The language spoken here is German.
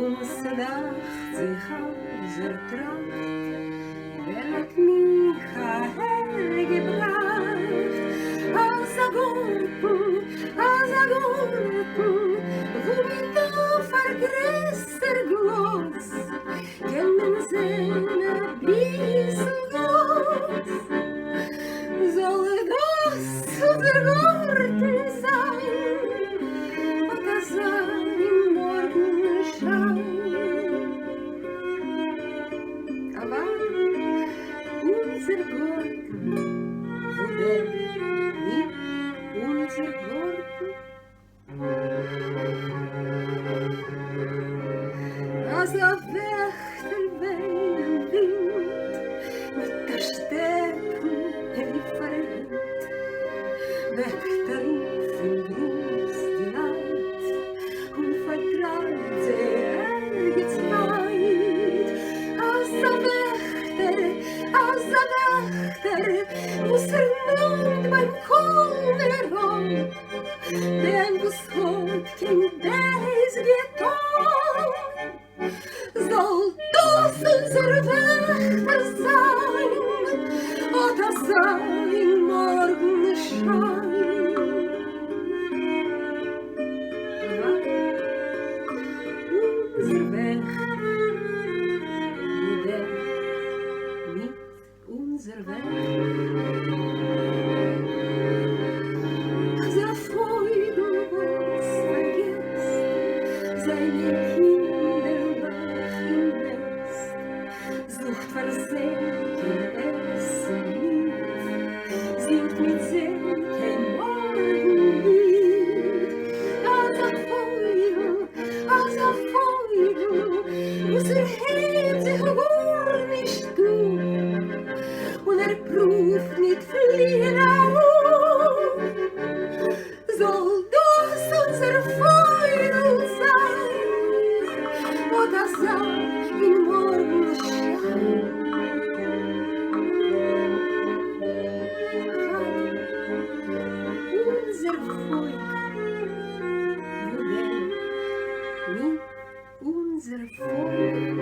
uns dacht sich unser Tracht, wer hat mich hergebracht, aus der Gurten, wo mit der vergrößter Gloss, kennen sehen ein bisschen groß. Soll das der Garten sein, oder sein Morgenschein? Aber unser Garten, wo der nicht unser Garten, als der Wächter weinen Wind mit der Steppen verrennt, weckt der Ruf im Gruß die Nacht und vertreibt sie gezweit. Als der Wächter, muss Not beim Kolleron, denn was hat kein Beis getan, soll das unser Wächter sein, oder sein Morgenschein. Unser Wächter, der mit unser Wächter, der Freude was vergisst, seine Kinder wach im Nest, sucht versenken Essen nicht, singt mit Sehen kein Morgenlied. Als der Vogel, muss hebt sich gar nicht gut, und prüft nicht fliehen auf. Soll das unser Vogel sein, oder sein in Morgenschein? Unser Volk, wo denn nicht unser Volk?